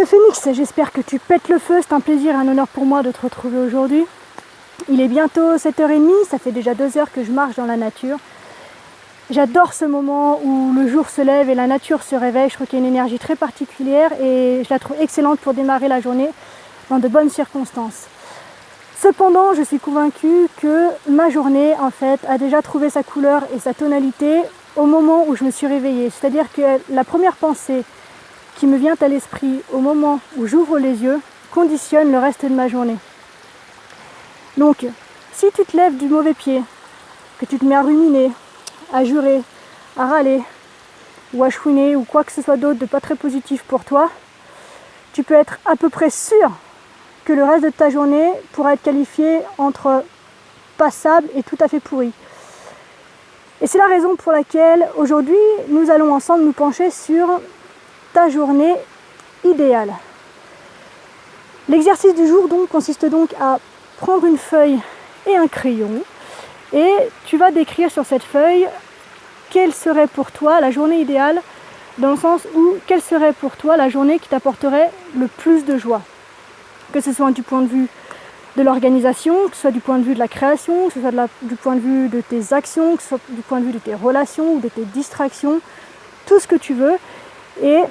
Phénix, j'espère que tu pètes le feu, c'est un plaisir et un honneur pour moi de te retrouver aujourd'hui. Il est bientôt 7h30, ça fait déjà 2 heures que je marche dans la nature. J'adore ce moment où le jour se lève et la nature se réveille. Je trouve qu'il y a une énergie très particulière et je la trouve excellente pour démarrer la journée dans de bonnes circonstances. Cependant, je suis convaincue que ma journée, en fait, a déjà trouvé sa couleur et sa tonalité au moment où je me suis réveillée. C'est-à-dire que la première pensée qui me vient à l'esprit au moment où j'ouvre les yeux conditionne le reste de ma journée. Donc, si tu te lèves du mauvais pied, que tu te mets à ruminer, à jurer, à râler, ou à chouiner, ou quoi que ce soit d'autre de pas très positif pour toi, tu peux être à peu près sûr que le reste de ta journée pourra être qualifié entre passable et tout à fait pourri. Et c'est la raison pour laquelle aujourd'hui nous allons ensemble nous pencher sur ta journée idéale. L'exercice du jour donc consiste donc à prendre une feuille et un crayon et tu vas décrire sur cette feuille quelle serait pour toi la journée idéale, dans le sens où quelle serait pour toi la journée qui t'apporterait le plus de joie. Que ce soit du point de vue de l'organisation, que ce soit du point de vue de la création, que ce soit du point de vue de tes actions, que ce soit du point de vue de tes relations ou de tes distractions, tout ce que tu veux. Et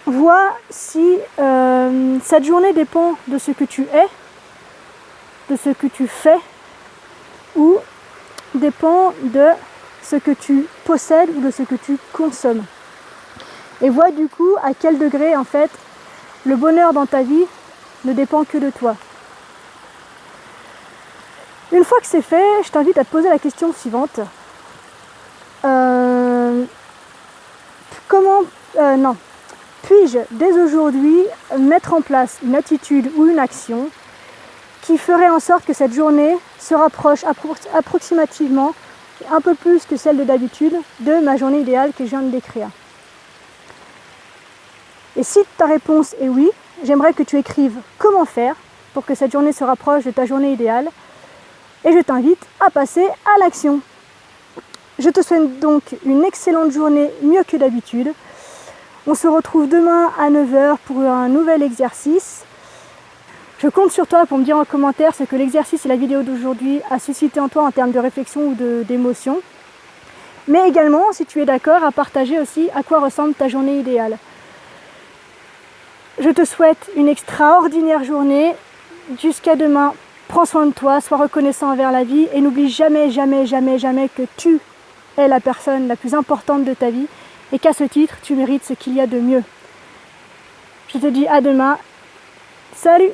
vois si cette journée dépend de ce que tu es, de ce que tu fais, ou dépend de ce que tu possèdes ou de ce que tu consommes. Et vois du coup à quel degré en fait le bonheur dans ta vie ne dépend que de toi. Une fois que c'est fait, je t'invite à te poser la question suivante. Puis-je dès aujourd'hui mettre en place une attitude ou une action qui ferait en sorte que cette journée se rapproche approximativement, un peu plus que celle de d'habitude, de ma journée idéale que je viens de décrire. Et si ta réponse est oui, j'aimerais que tu écrives comment faire pour que cette journée se rapproche de ta journée idéale et je t'invite à passer à l'action. Je te souhaite donc une excellente journée, mieux que d'habitude. On se retrouve demain à 9h pour un nouvel exercice. Je compte sur toi pour me dire en commentaire ce que l'exercice et la vidéo d'aujourd'hui a suscité en toi en termes de réflexion ou d'émotion. Mais également, si tu es d'accord, à partager aussi à quoi ressemble ta journée idéale. Je te souhaite une extraordinaire journée. Jusqu'à demain, prends soin de toi, sois reconnaissant envers la vie et n'oublie jamais, jamais, jamais, jamais que tu es la personne la plus importante de ta vie et qu'à ce titre, tu mérites ce qu'il y a de mieux. Je te dis à demain. Salut!